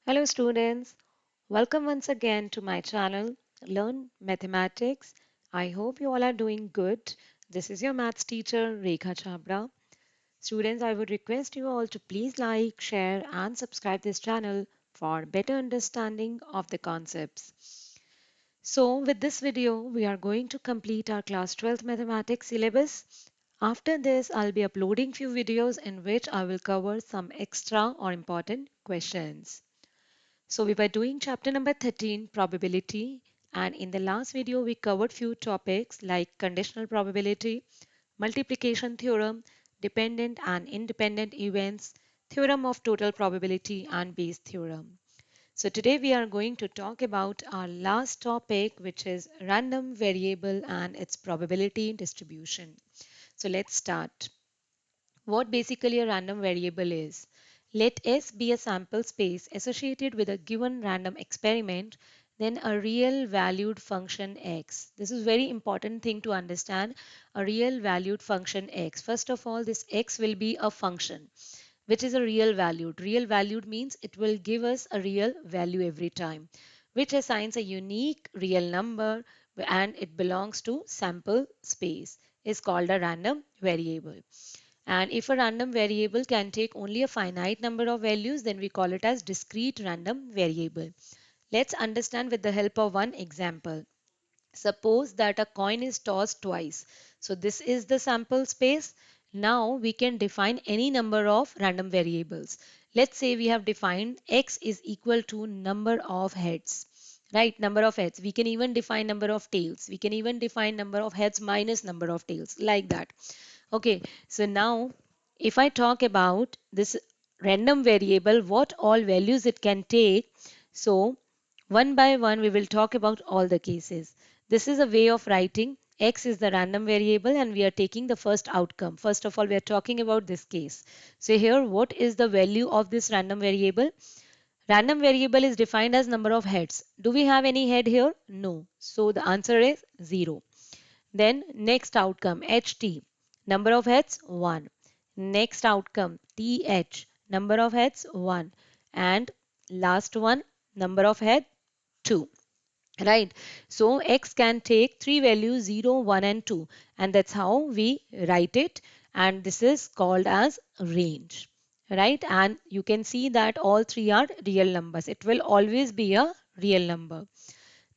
Hello students, welcome once again to my channel Learn Mathematics. I hope you all are doing good. This is your maths teacher Rekha Chabra. Students, I would request you all to please like, share and subscribe this channel for better understanding of the concepts. So with this video, we are going to complete our class 12th mathematics syllabus. After this, I'll be uploading few videos in which I will cover some extra or important questions. So we were doing chapter number 13, probability, and in the last video we covered few topics like conditional probability, multiplication theorem, dependent and independent events, theorem of total probability and Bayes theorem. So today we are going to talk about our last topic, which is random variable and its probability distribution. So let's start. What basically a random variable is. Let S be a sample space associated with a given random experiment, then a real valued function x. This is very important thing to understand, a real valued function x. First of all, this x will be a function which is a real valued. Real valued means it will give us a real value every time, which assigns a unique real number and it belongs to sample space is called a random variable. And if a random variable can take only a finite number of values, then we call it as discrete random variable. Let's understand with the help of one example. Suppose that a coin is tossed twice. So this is the sample space. Now we can define any number of random variables. Let's say we have defined x is equal to number of heads. Right, number of heads. We can even define number of tails. We can even define number of heads minus number of tails, like that. Okay, so now if I talk about this random variable, what all values it can take. So one by one, we will talk about all the cases. This is a way of writing. X is the random variable and we are taking the first outcome. First of all, we are talking about this case. So here, what is the value of this random variable? Random variable is defined as number of heads. Do we have any head here? No. So the answer is 0. Then next outcome, HT, number of heads 1. Next outcome, TH, number of heads 1. And last one, number of head 2. Right. So X can take three values 0, 1 and 2. And that's how we write it. And this is called as range. Right. And you can see that all three are real numbers. It will always be a real number.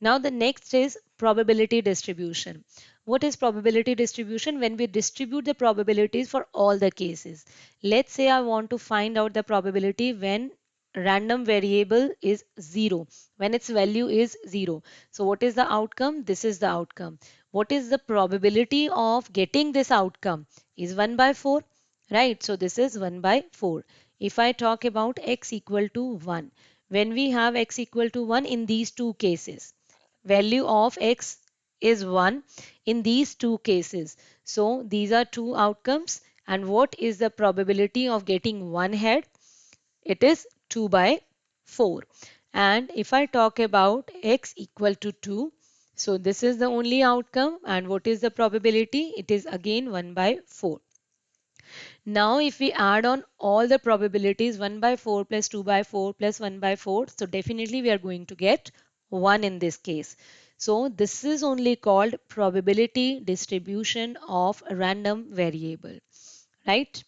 Now the next is probability distribution. What is probability distribution? When we distribute the probabilities for all the cases. Let's say I want to find out the probability when random variable is 0, when its value is 0. So what is the outcome? This is the outcome. What is the probability of getting this outcome? Is 1 by 4, right? So this is 1 by 4. If I talk about x equal to 1, when we have x equal to 1 in these two cases, value of x is 1 in these two cases. So these are two outcomes. And what is the probability of getting one head? It is 2 by 4. And if I talk about x equal to 2, so this is the only outcome. And what is the probability? It is again 1 by 4. Now if we add on all the probabilities, 1 by 4 plus 2 by 4 plus 1 by 4, so definitely we are going to get 1 in this case. So this is only called probability distribution of a random variable, right?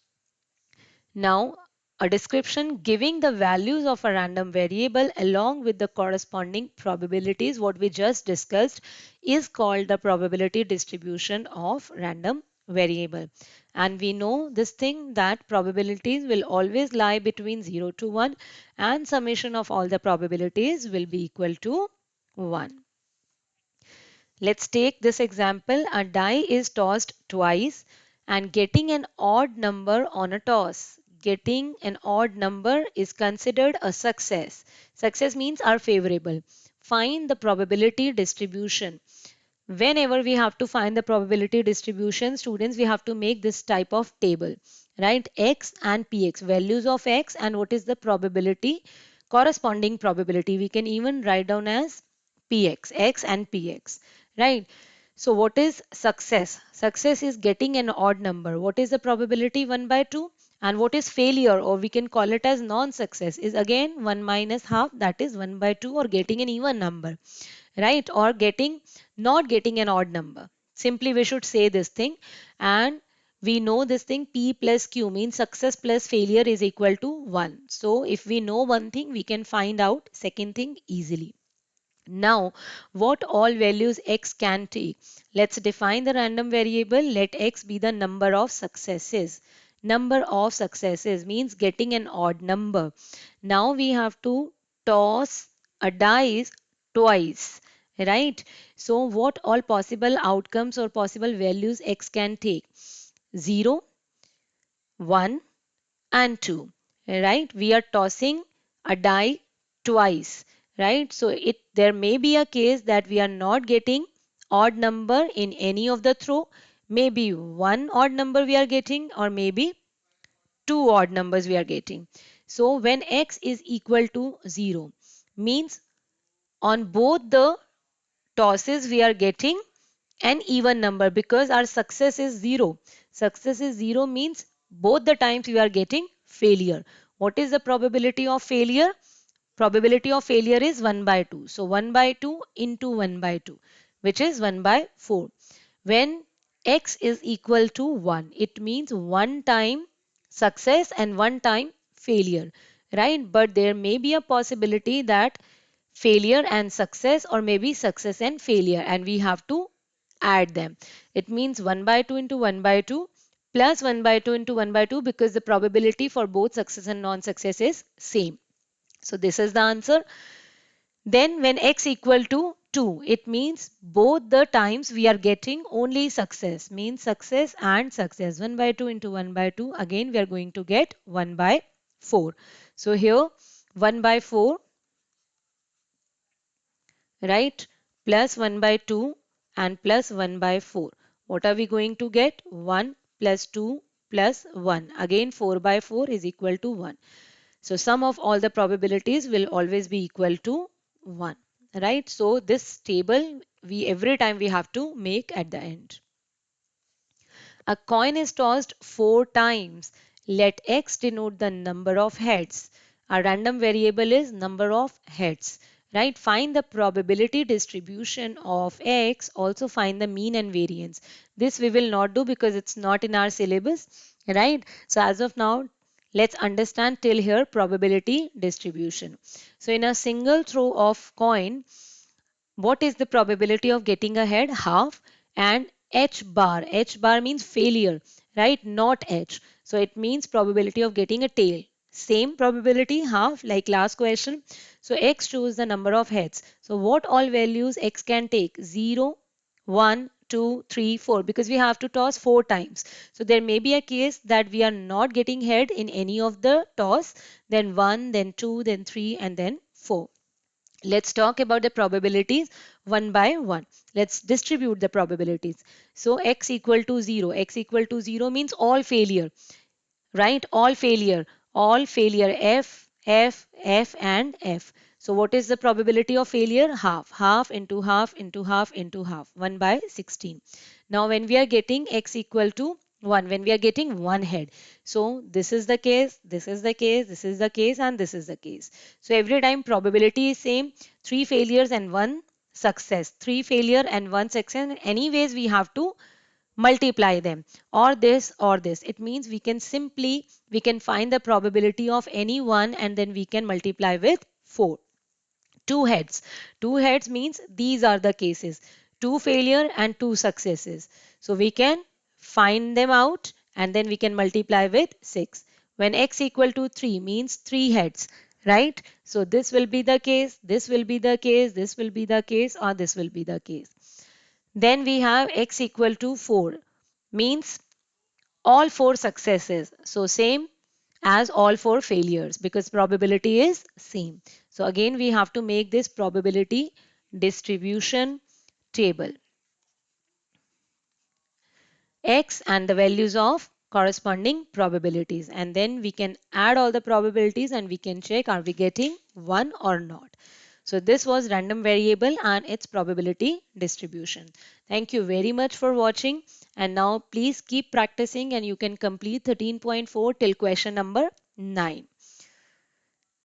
Now a description giving the values of a random variable along with the corresponding probabilities, what we just discussed, is called the probability distribution of random variable. And we know this thing that probabilities will always lie between 0 to 1 and summation of all the probabilities will be equal to 1. Let's take this example. A die is tossed twice and getting an odd number on a toss. Getting an odd number is considered a success. Success means are favorable. Find the probability distribution. Whenever we have to find the probability distribution, students, we have to make this type of table, right? X and Px, values of X and what is the probability, corresponding probability. We can even write down as Px, X and Px, right? So what is success? Success is getting an odd number. What is the probability? 1 by 2. And what is failure, or we can call it as non-success, is again 1 minus half, that is 1 by 2, or getting an even number, right? Or not getting an odd number. Simply we should say this thing, and we know this thing, P plus Q means success plus failure is equal to 1. So if we know one thing, we can find out second thing easily. Now, what all values x can take? Let's define the random variable. Let x be the number of successes. Number of successes means getting an odd number. Now we have to toss a dice twice, right? So what all possible outcomes or possible values x can take? 0, 1, and 2, right? We are tossing a die twice, right? So it there may be a case that we are not getting odd number in any of the throw, maybe one odd number we are getting, or maybe two odd numbers we are getting. So when x is equal to 0 means on both the tosses we are getting an even number, because our success is 0. Success is 0 means both the times we are getting failure. What is the probability of failure? Probability of failure is 1 by 2. So 1 by 2 into 1 by 2, which is 1 by 4. When x is equal to 1, it means one time success and one time failure, right? But there may be a possibility that failure and success, or maybe success and failure, and we have to add them. It means 1 by 2 into 1 by 2 plus 1 by 2 into 1 by 2, because the probability for both success and non-success is same. So this is the answer. Then when x equal to 2, it means both the times we are getting only success, means success and success. 1 by 2 into 1 by 2, again we are going to get 1 by 4. So here 1 by 4, right, plus 1 by 2 and plus 1 by 4. What are we going to get? 1 plus 2 plus 1. Again 4 by 4 is equal to 1. So sum of all the probabilities will always be equal to 1, right? So this table we every time we have to make at the end. A coin is tossed 4 times. Let x denote the number of heads. A random variable is number of heads, right? Find the probability distribution of x. Also find the mean and variance. This we will not do because it's not in our syllabus, right? So as of now, let's understand till here probability distribution. So in a single throw of coin, what is the probability of getting a head? Half. And h bar means failure, right? Not h. So it means probability of getting a tail. Same probability, half, like last question. So x shows the number of heads. So what all values x can take? 0, 1, 2, 3, 4, because we have to toss 4 times. So there may be a case that we are not getting head in any of the toss, then 1, then 2, then 3, and then 4. Let's talk about the probabilities one by one. Let's distribute the probabilities. So x equal to 0. X equal to 0 means all failure, right? All failure. All failure. F, F, F and F. So what is the probability of failure? Half. Half into half into half into half. 1 by 16. Now when we are getting x equal to 1, when we are getting one head. So this is the case, this is the case, this is the case, and this is the case. So every time probability is same. 3 failures and 1 success. 3 failure and 1 success. Anyways, we have to multiply them, or this or this. It means we can find the probability of any one, and then we can multiply with 4. Two heads. Two heads means these are the cases. Two failure and two successes. So we can find them out, and then we can multiply with 6. When x equal to 3 means 3 heads, right? So this will be the case, this will be the case, this will be the case, or this will be the case. Then we have x equal to 4 means all 4 successes. So same as all 4 failures, because probability is same. So again we have to make this probability distribution table. X and the values of corresponding probabilities, and then we can add all the probabilities and we can check are we getting 1 or not. So this was random variable and its probability distribution. Thank you very much for watching, And now please keep practicing and you can complete 13.4 till question number 9.